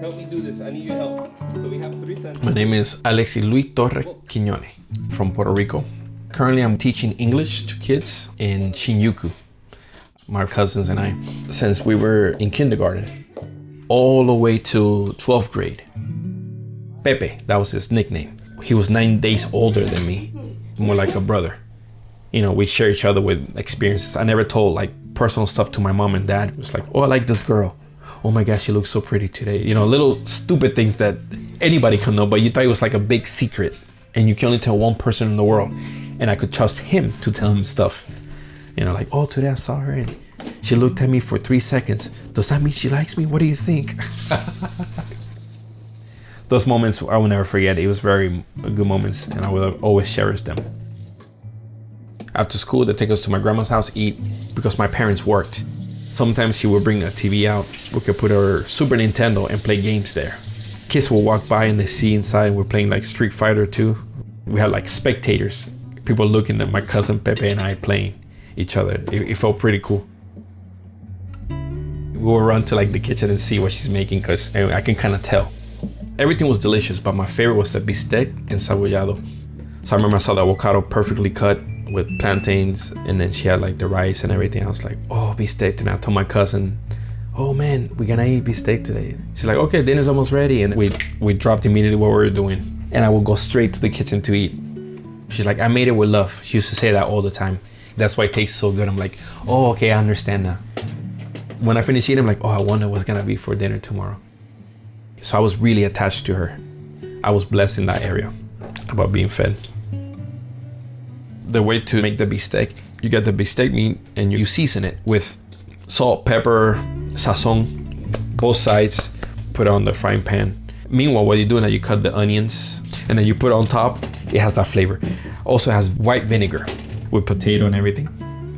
Help me do this. I need your help. So we have 3 sentences. My name is Alexi Luis Torre Quiñone from Puerto Rico. Currently, I'm teaching English to kids in Shinjuku. My cousins and I, since we were in kindergarten, all the way to 12th grade. Pepe, that was his nickname. He was 9 days older than me, more like a brother. You know, we share each other with experiences. I never told like personal stuff to my mom and dad. It was like, oh, I like this girl. Oh my gosh, she looks so pretty today. You know, little stupid things that anybody can know, but you thought it was like a big secret. And you can only tell one person in the world. And I could trust him to tell him stuff. You know, like, oh, today I saw her and she looked at me for 3 seconds. Does that mean she likes me? What do you think? Those moments I will never forget. It was very good moments and I will always cherish them. After school, they take us to my grandma's house, eat, because my parents worked. Sometimes she would bring a TV out. We could put our Super Nintendo and play games there. Kids will walk by and they see inside we're playing like Street Fighter 2. We had like spectators, people looking at my cousin Pepe and I playing each other. It felt pretty cool. We would run to like the kitchen and see what she's making because I can kind of tell. Everything was delicious, but my favorite was the bistec and cebollado. So I remember I saw the avocado perfectly cut with plantains, and then she had like the rice and everything. I was like, oh, bistec tonight. I told my cousin, oh man, we're gonna eat bistec today. She's like, okay, dinner's almost ready. And we dropped immediately what we were doing. And I would go straight to the kitchen to eat. She's like, I made it with love. She used to say that all the time. That's why it tastes so good. I'm like, oh, okay, I understand now. When I finished eating, I'm like, oh, I wonder what's gonna be for dinner tomorrow. So I was really attached to her. I was blessed in that area about being fed. The way to make the bistec, you get the bistec meat and you season it with salt, pepper, sazon, both sides, put it on the frying pan. Meanwhile, what you're doing is you cut the onions and then you put it on top. It has that flavor. Also has white vinegar with potato and everything.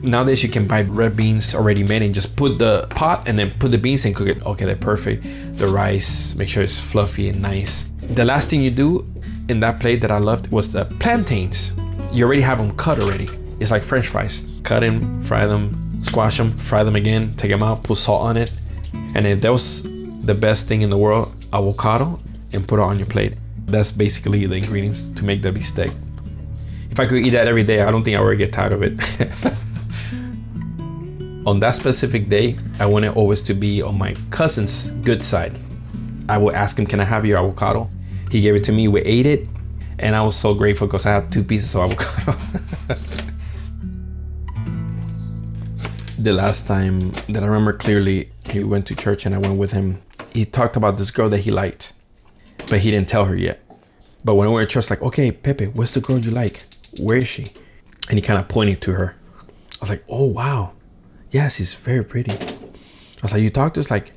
Nowadays you can buy red beans already made and just put the pot and then put the beans and cook it. Okay, they're perfect. The rice, make sure it's fluffy and nice. The last thing you do in that plate that I loved was the plantains. You already have them cut already. It's like French fries. Cut them, fry them, squash them, fry them again, take them out, put salt on it. And if that was the best thing in the world, avocado, and put it on your plate. That's basically the ingredients to make the bistec. If I could eat that every day, I don't think I would get tired of it. On that specific day, I wanted always to be on my cousin's good side. I would ask him, can I have your avocado? He gave it to me, we ate it. And I was so grateful because I had 2 pieces of avocado. The last time that I remember clearly, he went to church and I went with him. He talked about this girl that he liked, but he didn't tell her yet. But when we were at church, like, okay, Pepe, what's the girl you like? Where is she? And he kind of pointed to her. I was like, oh, wow. Yes, she's very pretty. I was like, you talk to her? It's like,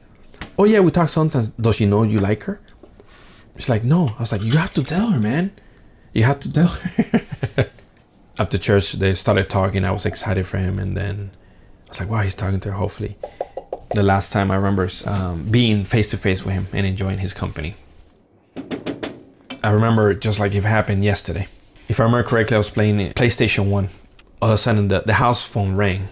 oh yeah, we talk sometimes. Does she know you like her? She's like, no. I was like, you have to tell her, man. You have to tell her. After church, they started talking. I was excited for him. And then I was like, wow, he's talking to her, hopefully. The last time I remember being face to face with him and enjoying his company. I remember just like it happened yesterday. If I remember correctly, I was playing PlayStation 1. All of a sudden, the house phone rang.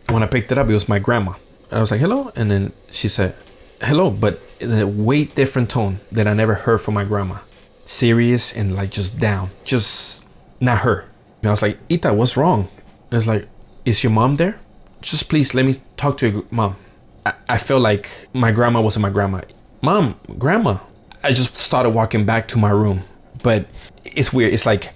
When I picked it up, it was my grandma. I was like, hello? And then she said, hello, but in a way different tone that I never heard from my grandma. Serious and like just down, just not her. And I was like, Ita, what's wrong? I was like, is your mom there? Just please let me talk to your mom. I felt like my grandma wasn't my grandma. Mom, grandma. I just started walking back to my room, but it's weird. It's like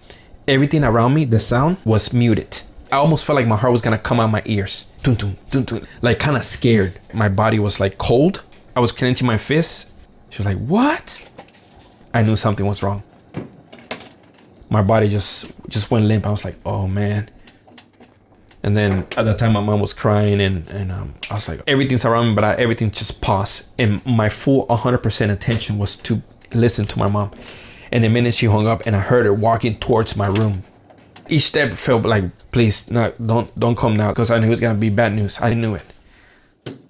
everything around me, the sound was muted. I almost felt like my heart was gonna come out my ears. Dun, dun, dun, dun. Like kind of scared. My body was like cold. I was clenching my fists. She was like, what? I knew something was wrong. My body just went limp. I was like, oh man. And then at that time, my mom was crying and I was like, everything's around me, but everything just paused. And my full 100% attention was to listen to my mom. And the minute she hung up and I heard her walking towards my room, each step felt like, please, no, don't come now, because I knew it was gonna be bad news. I knew it.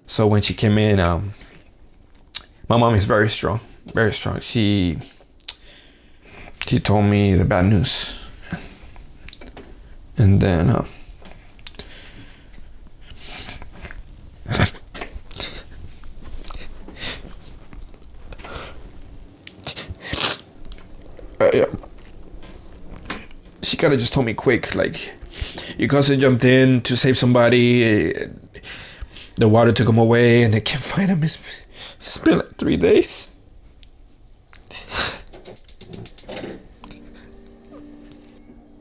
So when she came in, my mom is very strong, very strong. She told me the bad news, and then She kind of just told me quick, like, your cousin jumped in to save somebody. The water took him away, and they can't find him. It's been like 3 days.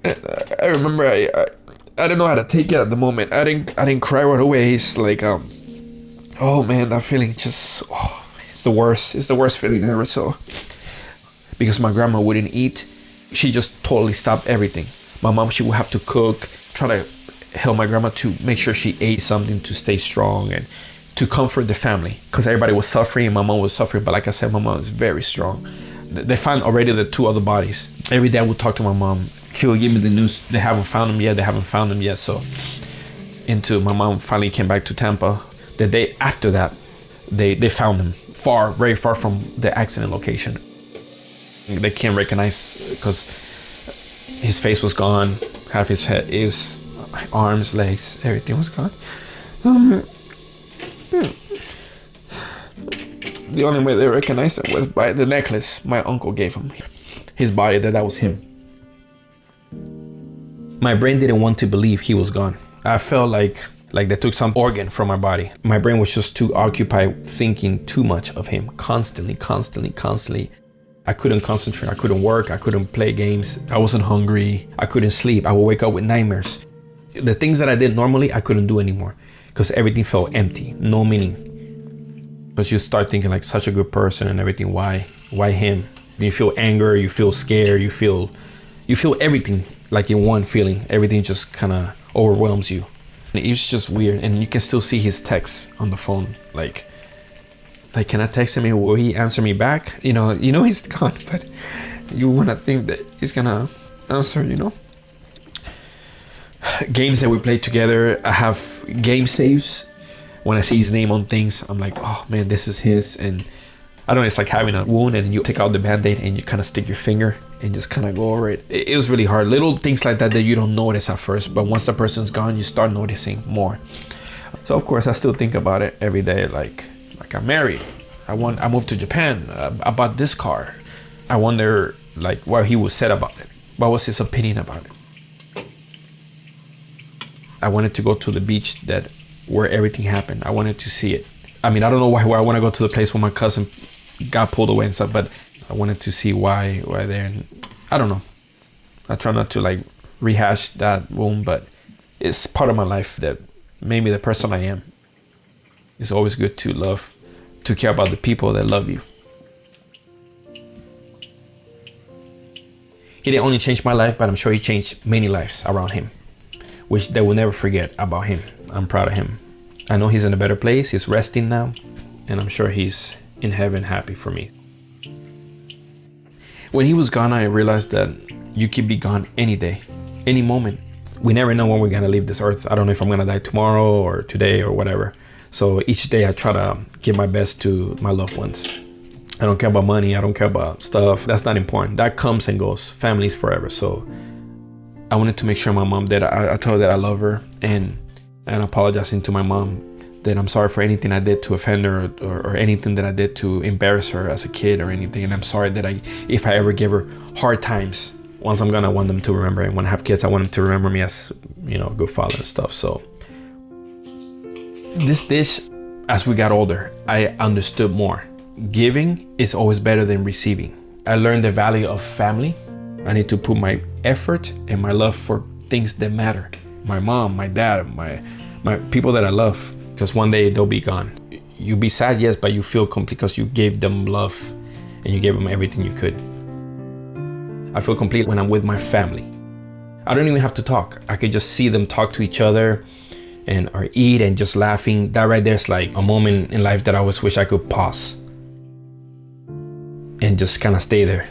And I remember I didn't know how to take it at the moment. I didn't cry right away. It's like oh man, that feeling just it's the worst. It's the worst feeling ever. So because my grandma wouldn't eat, she just totally stopped everything. My mom, she would have to cook, try to help my grandma to make sure she ate something to stay strong and to comfort the family, because everybody was suffering and my mom was suffering. But like I said, my mom was very strong. They found already the 2 other bodies. Every day I would talk to my mom. She would give me the news. They haven't found them yet. So my mom finally came back to Tampa. The day after that, they found him very far from the accident location. They can't recognize because his face was gone, half his head, his arms, legs, everything was gone. The only way they recognized him was by the necklace my uncle gave him. His body, that was him. My brain didn't want to believe he was gone. I felt like they took some organ from my body. My brain was just too occupied thinking too much of him, constantly. I couldn't concentrate, I couldn't work, I couldn't play games, I wasn't hungry, I couldn't sleep, I would wake up with nightmares. The things that I did normally, I couldn't do anymore because everything felt empty, no meaning. Because you start thinking like such a good person and everything, why him? You feel anger, you feel scared, you feel everything like in one feeling. Everything just kind of overwhelms you. And it's just weird. And you can still see his texts on the phone, like can I text him? Will he answer me back? You know he's gone, but you wanna think that he's gonna answer, Games that we play together, I have game saves. When I see his name on things, I'm like, oh man, this is his. And I don't know, it's like having a wound and you take out the band-aid and you kind of stick your finger and just kind of go over it. It was really hard. Little things like that you don't notice at first, but once the person's gone, you start noticing more. So of course, I still think about it every day, like I'm married. I moved to Japan. I bought this car. I wonder like what he would say about it. What was his opinion about it? I wanted to go to the beach where everything happened. I wanted to see it. I mean, I don't know why I want to go to the place where my cousin got pulled away and stuff, but I wanted to see why there. And I don't know. I try not to like rehash that wound, but it's part of my life that made me the person I am. It's always good to love, to care about the people that love you. He didn't only change my life, but I'm sure he changed many lives around him, which they will never forget about him. I'm proud of him. I know he's in a better place. He's resting now, and I'm sure he's in heaven happy for me. When he was gone, I realized that you could be gone any day, any moment. We never know when we're gonna leave this earth. I don't know if I'm gonna die tomorrow or today or whatever. So each day I try to give my best to my loved ones. I don't care about money. I don't care about stuff. That's not important. That comes and goes. Family's forever. So I wanted to make sure my mom did. I told her that I love her and apologizing to my mom that I'm sorry for anything I did to offend her or anything that I did to embarrass her as a kid or anything. And I'm sorry that if I ever give her hard times, once I'm gonna want them to remember. And when I have kids, I want them to remember me as, a good father and stuff. So this dish, as we got older, I understood more. Giving is always better than receiving. I learned the value of family. I need to put my effort and my love for things that matter. My mom, my dad, my people that I love, because one day they'll be gone. You'll be sad, yes, but you feel complete because you gave them love and you gave them everything you could. I feel complete when I'm with my family. I don't even have to talk. I could just see them talk to each other or eat and just laughing. That right there is like a moment in life that I always wish I could pause and just kind of stay there.